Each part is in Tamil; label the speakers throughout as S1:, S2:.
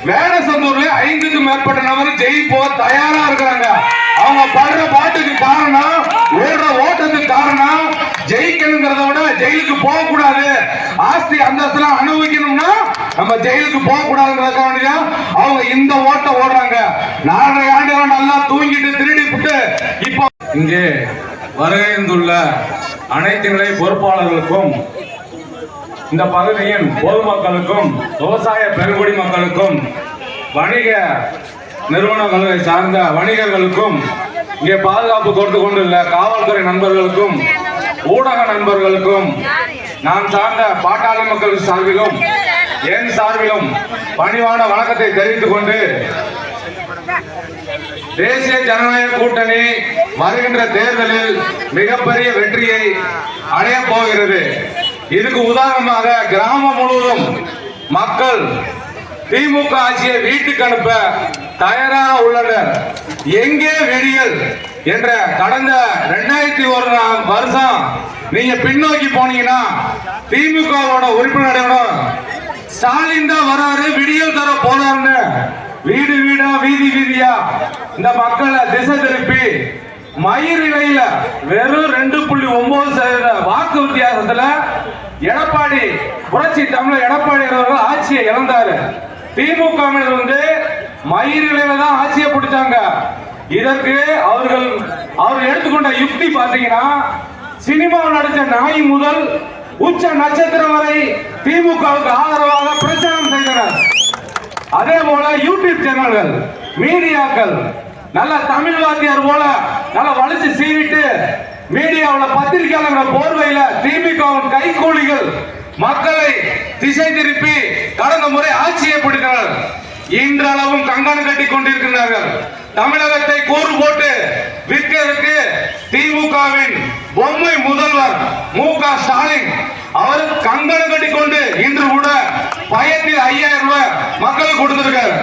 S1: வேடசந்தூர்ல 5க்கும் மேற்பட்ட நபர் ஜெயில் போக தயாரா இருக்கிறாங்க. அவங்க படுற பாட்டுக்கு காரணம், ஓடுற ஓட்டத்துக்கு காரணம், ஜெயிக்கணுங்கிறத விட ஜெயிலுக்கு போக கூடாது, ஆஸ்தி அந்தஸ்தெல்லாம் அனுபவிக்கணும்னா நம்ம ஜெயிலுக்கு போக கூடாதுங்கிறதுக்காக அவங்க இந்த ஓட்ட ஓடுறாங்க. 4.5 ஆண்டுகள் நல்லா தூங்கிட்டு திருடி விட்டு இப்போ இங்கே வருகைந்துள்ள அனைத்து நிலை பொறுப்பாளர்களுக்கும், இந்த பகுதியின் பொதுமக்களுக்கும், விவசாய பெருங்குடி மக்களுக்கும், வணிக நிறுவனங்களை சார்ந்த வணிகர்களுக்கும், இங்கே பாதுகாப்பு கொடுத்து கொண்டுள்ள காவல்துறை நண்பர்களுக்கும், ஊடக நண்பர்களுக்கும், நான் சார்ந்த பாட்டாளி மக்கள் சார்பிலும் என் சார்பிலும் பணிவான வணக்கத்தை தெரிவித்துக் கொண்டு, தேசிய ஜனநாயக கூட்டணி வருகின்ற தேர்தலில் மிகப்பெரிய வெற்றியை அடைய போகிறது. இதுக்கு உதாரணமாக கிராமம் முழுவதும் மக்கள் திமுக ஆட்சியை வீட்டுக்கு அனுப்ப தயாராக உள்ளனர். எங்கே விடியல் என்ற கடந்த 2001 வருஷம் நீங்க பின்னோக்கி போனீங்கன்னா திமுகவோட உறுப்பினர் ஸ்டாலின் தான் வராரு, விடியல் தர போறாருன்னு வீடு வீடா வீதி வீதியா இந்த மக்களை திசை திருப்பி மயிரிழையில வெறும் 2.9% வாக்கு வித்தியாசத்துல எடப்பாடி புரட்சி தமிழர் எடப்பாடி அவர்கள் ஆட்சியை இழந்தாரு. திமுக மயிரிழையில தான் ஆட்சியை பிடிச்சாங்க. இதற்கு அவர் எடுத்துக்கொண்ட யுக்தி பாத்தீங்கன்னா, சினிமாவில் நடிச்ச நாய் முதல் உச்ச நட்சத்திரம் வரை திமுகவுக்கு ஆதரவாக பிரச்சாரம் செய்தனர். அதே போல யூடியூப் சேனல்கள், மீடியாக்கள் நல்ல தமிழ் வாத்தியார் போல நல்ல வலிச்சு சீவிட்டு மீடியாவில் பத்திரிகையாளர்கள் போர்வையில திமுகவின் கைகூலிகள் மக்களை திசை திருப்பி கடந்த முறை ஆட்சியை பிடித்தனர். இன்றளவும் கங்கணம் கட்டி கொண்டிருக்கிறார்கள். தமிழகத்தை கூறு போட்டு விற்கிறதுக்கு திமுகவின் பொம்மை முதல்வர் மு.க. ஸ்டாலின் அவர் கங்கணம் கட்டி கொண்டு இன்று கூட பயத்தில் 5000 ரூபாய் மக்களுக்கு கொடுத்திருக்கார்.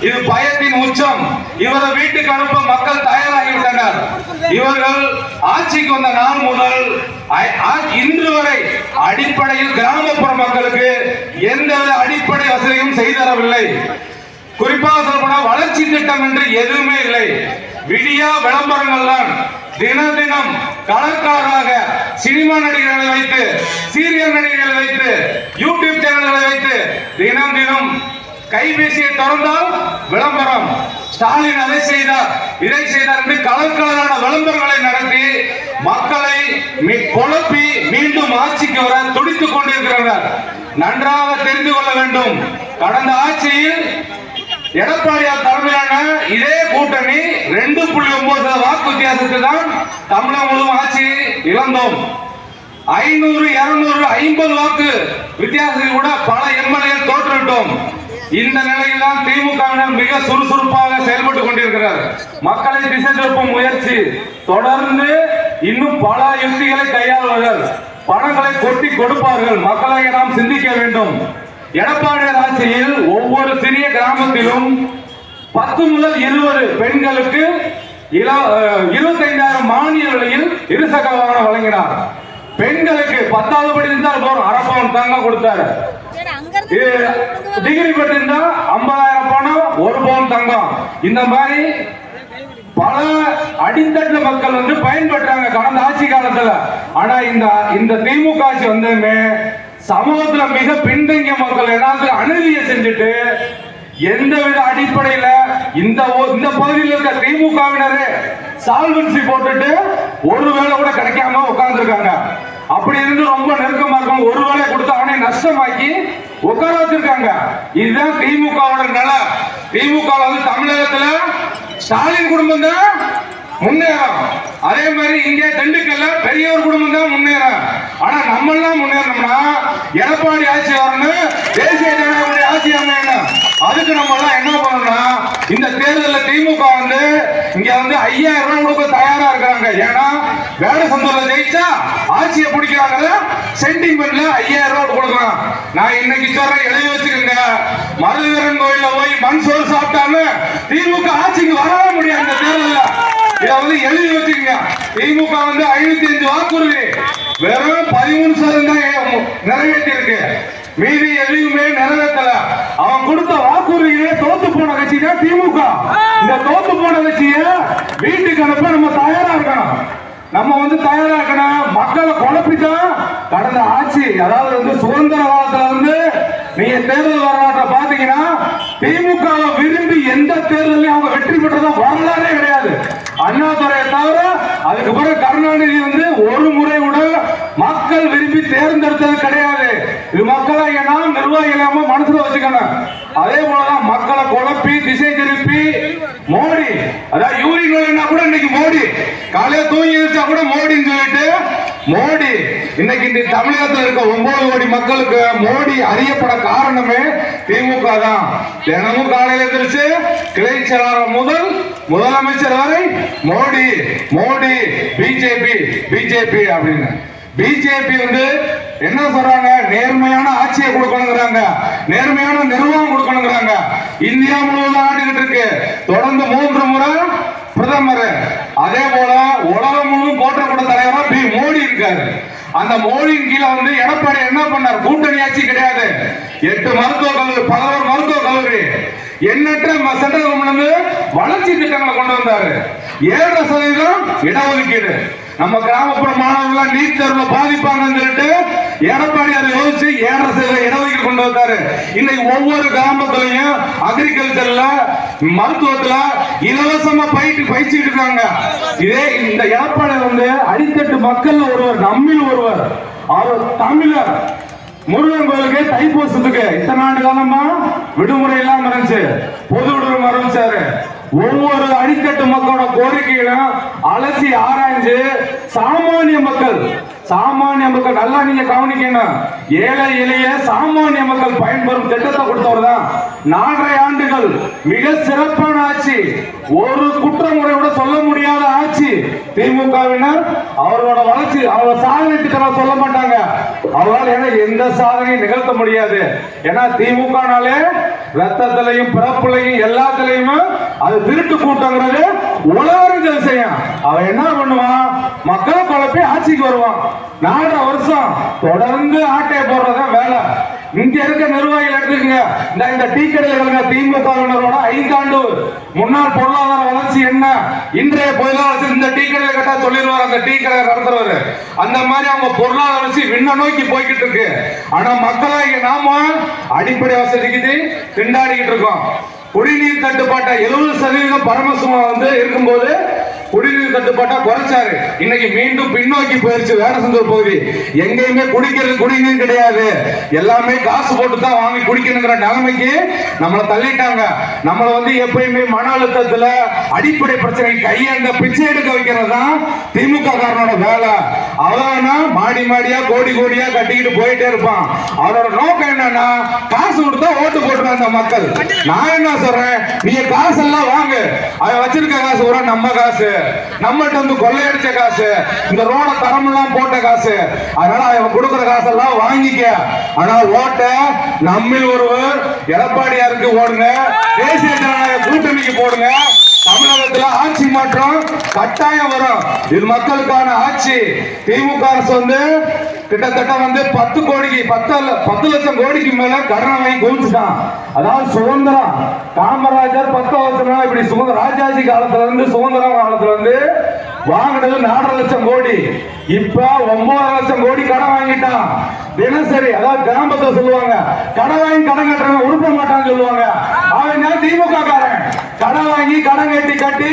S1: இது பயத்தின் உச்சம். இவரை வீட்டுக்கு அனுப்ப மக்கள் தயாராகிவிட்டனர். இவர்கள் ஆட்சிக்கு வந்த நாள் முதல் இன்று வரை அடிப்படையில் கிராமப்புற மக்களுக்கு எந்த அடிப்படை வசதியும் செய்தரவில்லை. குறிப்பாக சொல்லப்போனால் வளர்ச்சி திட்டம் என்று எதுவுமே இல்லை. விடியா விளம்பரங்கள் தான். தினம் தினம் கலர்காரராக சினிமா நடிகர்களை வைத்து, சீரியல் நடிகர்களை வைத்து, யூடியூப் சேனல்களை வைத்து தினம் தினம் கைபேசியை திறந்தால் விளம்பரம். ஸ்டாலின் அதை செய்தார், இதை செய்தார் என்று கலர்காரரான விளம்பரங்களை நடத்தி மக்களை குழப்பி மீண்டும் ஆட்சிக்கு வர துடித்துக் கொண்டிருக்கிறார்கள். நன்றாக தெரிந்து கொள்ள வேண்டும். கடந்த ஆட்சியில் எடப்பாடியார் தலைமையிலான இதே கூட்டணி 2.9 வாக்கு வித்தியாசத்தில் தான் தமிழகம் முழுவதும் ஆட்சியை இழந்தோம். 500, 200, 50 வாக்கு வித்தியாசத்தில் கூட பல எம்எல்ஏ தோற்றுவிட்டோம். இந்த நிலையில் தான் திமுக மிக சுறுசுறுப்பாக செயல்பட்டுக் கொண்டிருக்கிறார். மக்களை திசை திருப்பும் முயற்சி தொடர்ந்து இன்னும் பல யுக்திகளை கையாளுவார்கள். பணங்களை கொட்டி கொடுப்பார்கள். மக்களை நாம் சிந்திக்க வேண்டும். எடப்பாடியார் ஆட்சியில் ஒவ்வொரு சிறிய கிராமத்திலும் 10 முதல் 20 பெண்களுக்கு 25,000 மானிய விலையில் இருசக்கர வாகனம் வழங்கினார். பெண்களுக்கு 10வது படித்திருந்தால் போதும் 1/2 பவுன் தங்கம் கொடுத்தாரு. டிகிரி பெற்றிருந்தா 50,000 பணம் 1 பவுன் தங்கம். இந்த மாதிரி பல அடித்தட்டு மக்கள் பயன்பெற்றாங்க கடந்த ஆட்சி காலத்துல. ஆனா இந்த திமுக ஆட்சி வந்ததுமே சமூகத்துல மிக பின்தங்கிய மக்கள் எல்லாத்துக்கும் அநீதியை செஞ்சுட்டு எந்தவித அடிப்படையில இந்த பகுதியில் இருக்க திமுகவினரே சால்வன்சி போட்டுட்டு ஒரு வேலை கூட கிடைக்காம உட்கார்ந்து இருக்காங்க. அப்படி இருந்து ரொம்ப நெருக்கமா இருக்கும். ஒரு வேலை கொடுத்து அவனை நஷ்டமாக்கி உட்கார வச்சிருக்காங்க. இதுதான் திமுகவோட நிலை. திமுக தமிழகத்துல ஸ்டாலின் குடும்பம் தான் முன்னேறும். அதே மாதிரி இங்கே திண்டுக்கல்ல பெரியவர் குடும்பம் தான் முன்னேறும். ஆனா நம்ம எல்லாம் முன்னேறணும்னா எடப்பாடி ஆட்சி வரணும், தேசிய ஜனநாயக ஆட்சி அமையணும். அதுக்கு நம்ம எல்லாம் என்ன பண்ணணும்னா இந்த தேர்தலில் திமுக இங்க 5000 ரூபாய் கொடுக்க தயாரா இருக்காங்க. ஏன்னா வேடசந்தூர்ல ஜெயிச்சா ஆட்சியை பிடிக்கிறாங்க. சென்டிமெண்ட்ல 5000 ரூபாய் கொடுக்கலாம். நான் இன்னைக்கு சொல்றேன், எழுதி வச்சுக்கோங்க. மருதுவீரன் கோயில போய் மண் சோறு சாப்பிட்டாலும் திமுக ஆட்சிக்கு வரவே முடியாது. இந்த தேர்தலில் இதை எழுதி வச்சுக்கோங்க. திமுக 55 வாக்குறுதி வெறும் 13% நிறைவேற்றி இருக்கு. மீதி எதுவுமே நிறைவேற்றல. அவன் கொடுத்த வாக்குறுதியிலே தோத்து தோத்து போன கட்சி தான் திமுக. இந்த தோத்து போன கட்சிய வீட்டுக்கு அனுப்ப நம்ம தயாரா இருக்கணும். நம்ம தயாரா இருக்கணும். மக்களை குழப்பிதான் கடந்த ஆட்சி, அதாவது சுதந்திர காலத்துல நீங்க தேர்தல் வரலாற்றை பாத்தீங்கன்னா திமுகவை விரும்பி எந்த தேர்தலையும் அவங்க வெற்றி பெற்றதா வரலாறே கிடையாது. அண்ணாதுரையை தவிர அதுக்கு பிறகு கருணாநிதி ஒரு முறை கூட மக்கள் விரும்பி தேர்ந்தெடுத்தது கிடையாது. இது மக்களா ஏன்னா நிர்வாகிகளாம மனசுல வச்சுக்கணும். அதே போலதான் மக்களை குழப்பி திசை திருப்பி மோடி, அதாவது யூரின் கூட இன்னைக்கு மோடி காலையில தூங்கி வச்சா கூட மோடின்னு சொல்லிட்டு மோடி இன்னைக்கு தமிழகத்தில் இருக்க 9 கோடி மக்களுக்கு மோடி அறியப்பட காரணமே திமுக தான். தினமும் காலையில் எதிர்த்து கிளை செயலாளர் முதல் முதலமைச்சர் வரை மோடி மோடி பிஜேபி பிஜேபி அப்படின்னு. பிஜேபி என்ன சொல்றாங்க? நேர்மையான ஆட்சியை கொடுக்கணுங்கிறாங்க, நேர்மையான நிர்வாகம் கொடுக்கணுங்கிறாங்க. இந்தியா முழுவதும் ஆண்டுகிட்டு இருக்கு. தொடர்ந்து 3 முறை பிரதமர். அதே போல உலகம் முழுவதும் போற்றப்பட்ட தலைவரா மோடி இருக்காரு. அந்த மோடியின் கீழே எடப்பாடி என்ன பண்ணார்? கூட்டணி ஆட்சி கிடையாது. 8 மருத்துவ கல்லூரி, 11 மருத்துவ கல்லூரி, எண்ணற்ற சென்ட்ரல் கவர்மெண்ட் வளர்ச்சி திட்டங்களை கொண்டு வந்தாரு. 7% இடஒதுக்கீடு. நம்ம கிராமப்புற மாணவர்கள் நீட் தேர்வுல பாதிப்பாங்கன்னு சொல்லிட்டு எடப்பாடி அதை யோசிச்சு 7% இடஒதுக்கீடு கொண்டு வந்தாரு. இன்னைக்கு ஒவ்வொரு கிராமத்திலையும் அக்ரிகல்ச்சர்ல மருத்துவத்துல இலவசமா பயிற்சிட்டு இருக்காங்க. இதே இந்த எடப்பாடி அடித்தட்டு மக்கள் ஒருவர், நம்மில் ஒருவர், அவர் தமிழர். முருகன் கோயிலுக்கு தைப்பூசத்துக்கு இத்தனை ஆண்டு காலமா விடுமுறை எல்லாம் இருந்துச்சு, பொது விடுமுறை ஆரம்பிச்சாரு. ஒவ்வொரு அடித்தட்டு மக்களோட கோரிக்கைகளும் அலசி ஆராய்ஞ்சு சாமானிய மக்கள் நல்லா நீங்க கவனிக்கணும். ஏழை எளிய சாமானிய மக்கள் பயன்பெறும் திட்டத்தை கொடுத்தவர் தான். 4.5 ஆண்டுகள் மிக சிறப்பான ஆட்சி. ஒரு குற்றமுறையோட சொல்ல முடியாத ஆட்சி திமுகவினர். அவரோட வளர்ச்சி, அவரோட சாதனை திட்டம் சொல்ல மாட்டாங்க. அவரால் எந்த சாதனையும் நிகழ்த்த முடியாது. ஏன்னா திமுகனாலே ரத்தத்திலையும் பிறப்புலையும் எல்லாத்திலையும் அது திருட்டு கூட்டங்கிறது உலகறிஞ்ச விஷயம். அவன் என்ன பண்ணுவான்? மக்களை குழப்பி ஆட்சிக்கு வருவான். 4.5 வருஷம் தொடர்ந்து ஆட்டையை போடுறத வேலை. இங்க இருக்க நிர்வாகிகள் எடுத்துக்கங்க. இந்த டீ கடையில் திமுகவினரோட 5 ஆண்டு முன்னாள் பொருளாதார வளர்ச்சி என்ன, இன்றைய பொருளாதார இந்த டீ கடையில கேட்டா சொல்லிடுவார் அந்த டீ கடை நடத்துறவரு. அந்த மாதிரி அவங்க பொருளாதார வளர்ச்சி விண்ண நோக்கி போய்கிட்டு இருக்கு. ஆனா மக்களாக நாம அடிப்படை வசதிக்கு திண்டாடிக்கிட்டு இருக்கோம். குடிநீர் தட்டுப்பாட்டை 70% பரமசுமா இருக்கும்போது குடிநீர் தட்டுப்பாட்டா குறைச்சாரு. இன்னைக்கு மீண்டும் பின்னோக்கி போயிருச்சு வேடசந்தூர் பகுதி. எங்கேயுமே குடிக்கிறது குடிநீர் கிடையாது, எல்லாமே காசு போட்டு தான் வாங்கி குடிக்கணுங்கிற நிலைமைக்கு நம்மளை தள்ளிட்டாங்க. நம்மளை எப்பயுமே மன அழுத்தத்துல அடிப்படை பிரச்சனை கையாண்ட பிச்சை எடுக்க வைக்கிறது தான் திமுக காரனோட வேலை. அவனா மாடி மாடியா கோடி கோடியா கட்டிக்கிட்டு போயிட்டே இருப்பான். அவரோட நோக்கம் என்னன்னா காசு கொடுத்தா ஓட்டு போட்டுருவாங்க அந்த மக்கள். நான் என்ன சொல்றேன், நீங்க காசு எல்லாம் வாங்க, அவன் வச்சிருக்க காசு பூரா நம்ம காசு, நம்மகிட்ட கொள்ளையடிச்ச காசு, இந்த ரோட தரம் எல்லாம் போட்ட காசு. அதனால அவன் கொடுக்கிற காசெல்லாம் வாங்கிக்க. ஆனா ஓட்ட நம்மில் ஒருவர் எடப்பாடியாருக்கு ஓடுங்க, தேசிய ஜனநாயக கூட்டணிக்கு போடுங்க. தமிழகத்தில் ஆட்சி மாற்றம் கட்டாயம் வரும். இது மக்களுக்கான ஆட்சி. திமுக அரசு கிட்டத்தட்ட 10 கோடிக்கு 10 லட்சம் கோடிக்கு மேல கடனை வாங்கி குவிச்சுட்டான். அதாவது சுதந்திரம் காமராஜர் 10 வருஷம் இப்படி ராஜாஜி காலத்துல சுதந்திர காலத்துல வாங்கினது 4.5 லட்சம் கோடி. இப்ப 9 லட்சம் கோடி கடன் வாங்கிட்டான் தினசரி. அதாவது கிராமத்தை சொல்லுவாங்க கடன் வாங்கி கடன் கட்டுறவங்க உருப்ப மாட்டான்னு சொல்லுவாங்க. அவங்க திமுக காரன் கடன் வாங்கி கடன் கட்டி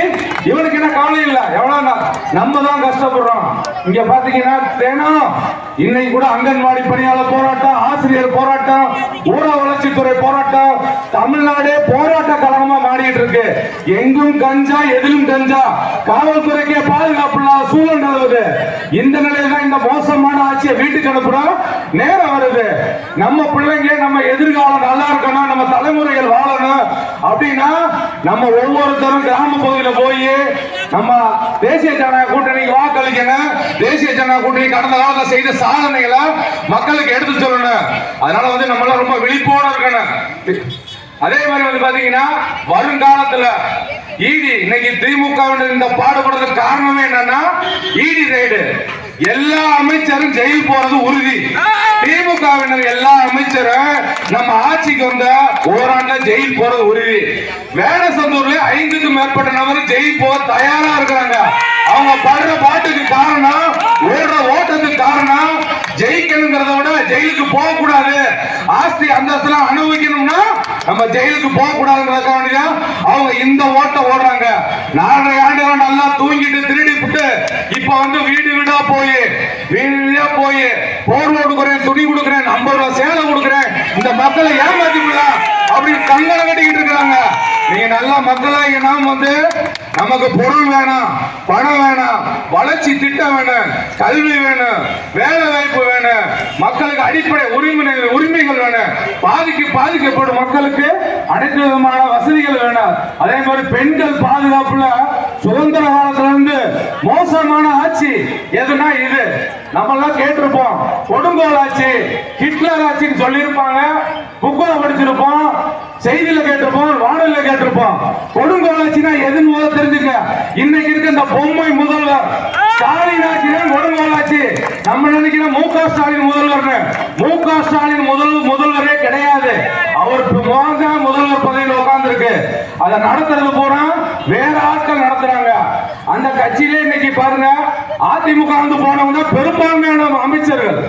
S1: இவனுக்கு என்ன கவலை இல்ல. எவ்வளவு நம்ம தான் கஷ்டப்படுறோம். இங்க பாத்தீங்கன்னா தினம் இன்னைக்கு கூட அங்கன்வாடி பணியாளர் போராட்டம், ஆசிரியர் போராட்டம், ஊரக வளர்ச்சித்துறை போராட்டம், தமிழ்நாடே போராட்ட களமா மாறிட்டு இருக்கு. எங்கும் கஞ்சா, எதிலும் கஞ்சா, காவல்துறைக்கே பாதுகாப்பு இல்லாத சூழல் நிலவுது. இந்த நிலையில இந்த மோசமான ஆட்சியை வீட்டுக்கு அனுப்புறோம். நேரம் வருது, நம்ம பிள்ளைங்க நம்ம எதிர்காலம் நல்லா இருக்கணும், நம்ம தலைமுறைகள் வாழணும் அப்படின்னா நம்ம ஒவ்வொருத்தரும் கிராம பகுதியில் போய் நம்ம தேசிய ஜனநாயக கூட்டணிக்கு வாக்களிக்கணும். தேசிய ஜனநாயக கூட்டணி கடந்த காலத்தில் செய்த சாதனைகளை மக்களுக்கு எடுத்து சொல்லணும். அதனால நம்மளால ரொம்ப விழிப்போட இருக்கணும். அதே மாதிரி பாத்தீங்கன்னா வருங்காலத்துல இடி இன்னைக்கு திமுக இந்த பாடுபடுறதுக்கு காரணமே என்னன்னா இடி ரைடு. எல்லா அமைச்சரும் ஜெயில் போறது உறுதி. திமுகவினர் எல்லா அமைச்சரும் நம்ம ஆட்சிக்கு வந்த ஓராண்டுல ஜெயில் போறது உறுதி. வேடசந்தூர்ல 5க்கும் மேற்பட்ட நபர் ஜெயில் போக தயாரா இருக்கிறாங்க. அவங்க படுற பாட்டுக்கு காரணம், ஓடுற ஓட்டத்துக்கு காரணம், ஜெயிக்கணுங்கிறத விட ஜெயிலுக்கு போக கூடாது, ஆஸ்தி அந்தஸ்தெல்லாம் அனுபவிக்கணும்னா நம்ம ஜெயிலுக்கு போக கூடாதுங்கிறதுக்காக அவங்க இந்த ஓட்ட ஓடுறாங்க. 4.5 ஆண்டுகள் நல்லா தூங்கிட்டு திருடி விட்டு இப்ப வந்து வீடு வீடா போய் போர்வை கொடுக்குறேன், துணி கொடுக்குறேன், 50 ரூபாய் சேலை கொடுக்குறேன், இந்த மக்களை ஏமாத்திக்கலாம் அப்படின்னு கங்கண கட்டிக்கிட்டு இருக்காங்க. நீங்க நல்லா மக்களாக நாம் வந்து நமக்கு பொருள் வேணும், பணம் வேணும், வளர்ச்சி திட்டம் வேணும், கல்வி வேணும், வேலை வாய்ப்பு வேணும், மக்களுக்கு அடிப்படை உரிமைகள் வேணும், பாதிக்கப்படும் மக்களுக்கு அனைத்து விதமான வசதிகள் வேணும். அதே மாதிரி பெண்கள் பாதுகாப்புல சுதந்திர காலத்துல இருந்து மோசமான ஆட்சி எதுனா இது. நம்ம எல்லாம் கேட்டிருப்போம், கொடுங்கோல் ஆட்சி, ஹிட்லர் ஆட்சின்னு சொல்லியிருப்பாங்க, புக்குல படிச்சிருப்போம், செய்தியில கேட்டிருப்போம், வானொலியில கேட்டிருப்போம். கொடுங்கோல் ஆட்சினா எதுன்னு முதல்ல தெரிஞ்சுக்க. இன்னைக்கு இருக்க இந்த பொம்மை முதல்வர் ஸ்டாலின் ஆட்சி தான் கொடுங்கோல் ஆட்சி. நம்ம நினைக்கிற மு.க. ஸ்டாலின் முதல்வர், மு.க. ஸ்டாலின் முதல்வரே கிடையாது. அவர் முதல்வர் பதவியில் உட்கார்ந்து இருக்கு. அதை நடத்துறது போனா வேற ஆட்கள் நடத்துறாங்க. அந்த கட்சியிலே இன்னைக்கு பாருங்க, அதிமுக வந்து போனவங்க பெரும்பான்மையான அமைச்சர்கள்.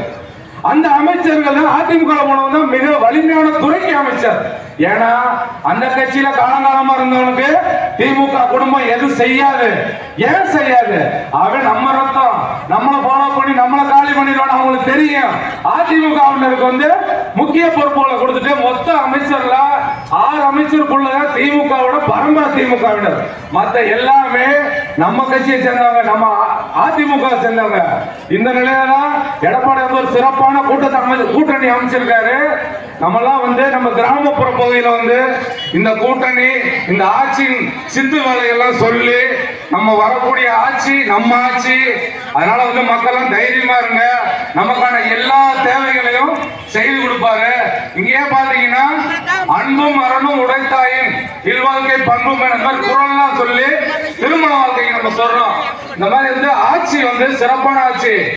S1: அந்த அமைச்சர்கள் அதிமுக போனவங்க மிக வலிமையான துறைக்கு அமைச்சர். ஏன்னா அந்த கட்சியில காலங்காலமா இருந்தவனுக்கு திமுக குடும்பம் எது செய்யாது. ஏன் செய்யாது? அவன் நம்ம ரத்தம், நம்மளை ஃபாலோ பண்ணி நம்மளை காலி பண்ணிடுவான்னு அவங்களுக்கு தெரியும். அதிமுகவினருக்கு வந்து முக்கிய பொறுப்புகளை கொடுத்துட்டு மொத்த அமைச்சர்ல 6 அமைச்சருக்குள்ள திமுகவோட பரம்பரை திமுகவினர், மற்ற எல்லாமே நம்ம கட்சியை சேர்ந்தவங்க, நம்ம அதிமுக சேர்ந்தவங்க. இந்த நிலையில எடப்பாடி வந்து ஒரு சிறப்பான கூட்டணி அமைச்சிருக்காரு. நம்மெல்லாம் வந்து நம்ம கிராமப்புற பகுதியில் வந்து இந்த கூட்டணி, இந்த ஆட்சியின் சித்து வேலையெல்லாம் சொல்லி நம்ம வரக்கூடிய ஆட்சி நம்ம ஆட்சி. அதனால வந்து மக்கள் தைரியமா இருங்க, நமக்கான எல்லா தேவைகளையும் செய்து கொடுப்பாரு. இங்கேயே பாத்தீங்கன்னா அன்பும் அரணும் உடைத்தாயின் இல்வாழ்க்கை பண்பும் குரல்லாம் சொல்லி திருமண வாழ்க்கைக்கு நம்ம சொல்றோம். இந்த மாதிரி வந்து ஆட்சி வந்து சிறப்பான ஆட்சி.